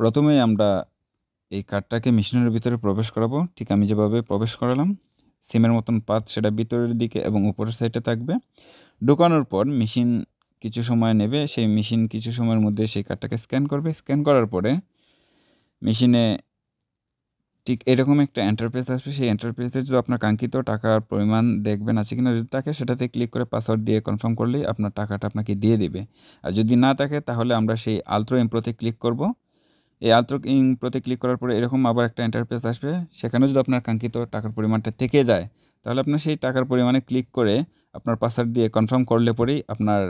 প্রথমেই আমরা এই কার্ডটাকে মেশিনের ভিতরে প্রবেশ করাবো। ঠিক আমি যেভাবে প্রবেশ করালাম, সিমের মতন পাত সেটা ভিতরের দিকে এবং উপরের সাইডে থাকবে। ঢোকানোর পর মেশিন কিছু সময় নেবে। সেই মেশিন কিছু সময়ের মধ্যে সেই কার্ডটাকে স্ক্যান করবে। স্ক্যান করার পরে মেশিনে ঠিক এরকম একটা এন্টারপ্রেস আসবে। সেই এন্টারপ্রেসে যদি আপনার কাঙ্ক্ষিত টাকার পরিমাণ দেখবেন আছে কিনা, যদি থাকে সেটাতে ক্লিক করে পাসওয়ার্ড দিয়ে কনফার্ম করলেই আপনার টাকাটা আপনাকে দিয়ে দিবে। আর যদি না থাকে তাহলে আমরা সেই আলট্রো ইম্প্রোতে ক্লিক করব। এই আলট্রো ইম্প্রোতে ক্লিক করার পরে এরকম আবার একটা ইন্টারফেস আসবে। সেখানে যদি আপনার কাঙ্ক্ষিত টাকার পরিমাণটা থেকে যায় তাহলে আপনার সেই টাকার পরিমাণে ক্লিক করে আপনার পাসওয়ার্ড দিয়ে কনফার্ম করলে পরেই আপনার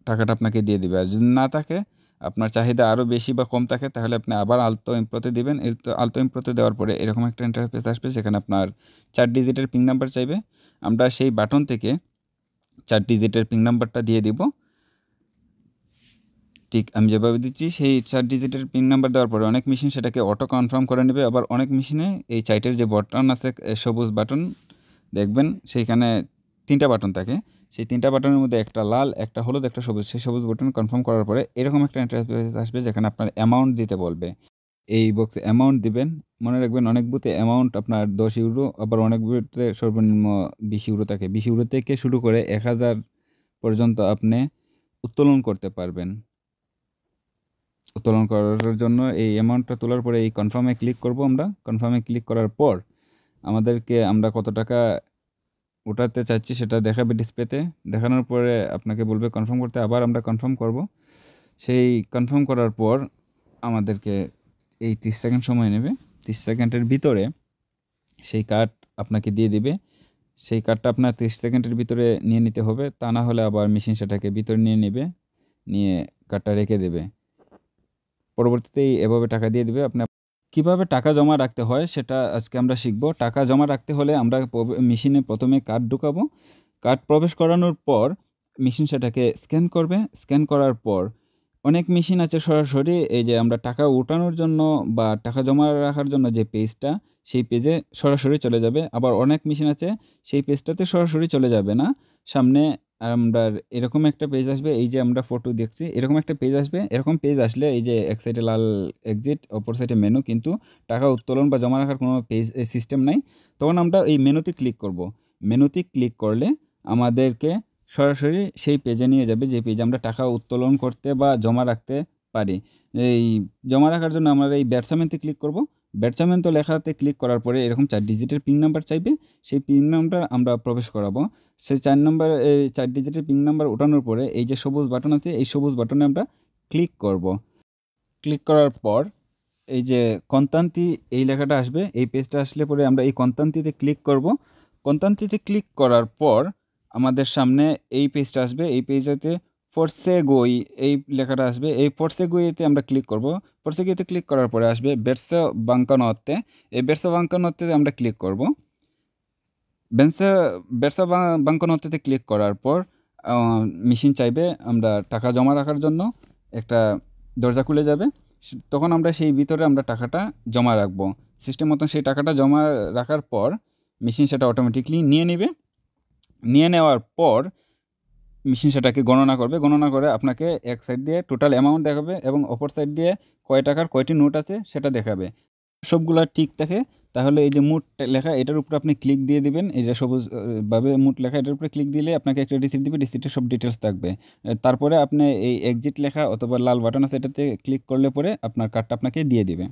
টাকাটা আপনাকে দিয়ে দিবে। আর যদি না থাকে, আপনার চাহিদা আরও বেশি বা কম থাকে, তাহলে আপনি আবার আলতো ইম্প্রোতে দিবেন। আলতো ইম্প্রোতে দেওয়ার পরে এরকম একটা ইন্টারফেস আসবে, সেখানে আপনার 4 ডিজিটের পিন নাম্বার চাইবে। আমরা সেই বাটন থেকে 4 ডিজিটের পিন নাম্বারটা দিয়ে দিব। ঠিক আমি যেভাবে দিচ্ছি সেই 4 ডিজিটের পিন নাম্বার দেওয়ার পরে অনেক মেশিন সেটাকে অটো কনফার্ম করে নেবে। আবার অনেক মেশিনে এই চাইটের যে বাটন আছে, সবুজ বাটন দেখবেন, সেইখানে 3টা বাটন থাকে। সেই 3টা বাটনের মধ্যে একটা লাল, একটা হলুদ, একটা সবুজ। সেই সবুজ বাটন কনফার্ম করার পরে এরকম একটা ইন্টারফেস আসবে যেখানে আপনার অ্যামাউন্ট দিতে বলবে। এই বক্সে অ্যামাউন্ট দিবেন। মনে রাখবেন অনেক বুথে অ্যামাউন্ট আপনার 10 ইউরো, আবার অনেক বুথে সর্বনিম্ন 20 ইউরো থাকে। 20 ইউরো থেকে শুরু করে 1000 পর্যন্ত আপনি উত্তোলন করতে পারবেন। উত্তোলন করার জন্য এই অ্যামাউন্টটা তোলার পরে এই কনফার্মে ক্লিক করব। আমরা কনফার্মে ক্লিক করার পর আমরা কত টাকা ওঠাতে চাচ্ছি সেটা দেখাবে ডিসপ্লেতে। দেখানোর পরে আপনাকে বলবে কনফার্ম করতে। আবার আমরা কনফার্ম করব। সেই কনফার্ম করার পর আমাদেরকে এই 30 সেকেন্ড সময় নেবে। 30 সেকেন্ডের ভিতরে সেই কার্ড আপনাকে দিয়ে দিবে। সেই কার্ডটা আপনার 30 সেকেন্ডের ভিতরে নিয়ে নিতে হবে, তা না হলে আবার মেশিন সেটাকে ভিতরে নিয়ে নেবে, নিয়ে কার্ডটা রেখে দেবে। পরবর্তীতে এভাবে টাকা দিয়ে দিবে। আপনার কিভাবে টাকা জমা রাখতে হয় সেটা আজকে আমরা শিখব। টাকা জমা রাখতে হলে আমরা মেশিনে প্রথমে কার্ড ঢুকাবো। কার্ড প্রবেশ করানোর পর মেশিন সেটাকে স্ক্যান করবে। স্ক্যান করার পর অনেক মেশিন আছে সরাসরি এই যে আমরা টাকা উঠানোর জন্য বা টাকা জমা রাখার জন্য যে পেজটা, সেই পেজে সরাসরি চলে যাবে। আবার অনেক মেশিন আছে সেই পেজটাতে সরাসরি চলে যাবে না, সামনে আমরা এরকম একটা পেজ আসবে। এই যে আমরা ফটো দেখছি এরকম একটা পেজ আসবে। এরকম পেজ আসলে এই যে এক সাইডে লাল এক্সিট, অপর সাইডে মেনু, কিন্তু টাকা উত্তোলন বা জমা রাখার কোনো পেজ সিস্টেম নাই। তখন আমরা এই মেনুতে ক্লিক করব। মেনুতে ক্লিক করলে আমাদেরকে সরাসরি সেই পেজে নিয়ে যাবে, যে পেজে আমরা টাকা উত্তোলন করতে বা জমা রাখতে পারি। এই জমা রাখার জন্য আমরা এই ব্যাটসামেন্টে ক্লিক করব। ব্যাটসামেন্ট লেখাতে ক্লিক করার পরে এরকম 4 ডিজিটের পিন নাম্বার চাইবে। সেই পিন নাম্বার আমরা প্রবেশ করাবো। সেই 4 ডিজিটের পিন নাম্বার ওঠানোর পরে এই যে সবুজ বাটন আছে, এই সবুজ বাটনে আমরা ক্লিক করব। ক্লিক করার পর এই যে কন্তান্তি এই লেখাটা আসবে। এই পেজটা আসলে পরে আমরা এই কন্তান্তিতে ক্লিক করব। কন্তান্তিতে ক্লিক করার পর আমাদের সামনে এই পেজটা আসবে। এই পেজটাতে ফোর্সে গই এই লেখাটা আসবে। এই ফোর্সে গইতে আমরা ক্লিক করব। ফোর্সে গইতে ক্লিক করার পরে আসবে বেরসা বাঙ্কানোতে। এই বেরসা বাঙ্কানোতে আমরা ক্লিক করব। বেরসা বেরসা বাঙ্কানোতে ক্লিক করার পর মেশিন চাইবে আমরা টাকা জমা রাখার জন্য। একটা দরজা খুলে যাবে, তখন আমরা সেই ভিতরে আমরা টাকাটা জমা রাখবো। সিস্টেম মতন সেই টাকাটা জমা রাখার পর মেশিন সেটা অটোমেটিকলি নিয়ে নেবে। নিয়ে নেওয়ার পর মেশিন সেটাকে গণনা করবে। গণনা করে আপনাকে এক সাইড দিয়ে টোটাল অ্যামাউন্ট দেখাবে এবং অপর সাইড দিয়ে কয় টাকার কয়টি নোট আছে সেটা দেখাবে। সবগুলা ঠিক থাকে তাহলে এই যে মুট লেখা এটার উপরে আপনি ক্লিক দিয়ে দিবেন। এই যে সবুজ ভাবে মুট লেখা এটার উপরে ক্লিক দিলে আপনাকে একটা রিসিট দিবে। রিসিটের সব ডিটেলস থাকবে। তারপরে আপনি এই এক্সিট লেখা অথবা লাল বাটন আছে এটাতে ক্লিক করলে পরে আপনার কার্ডটা আপনাকে দিয়ে দিবে।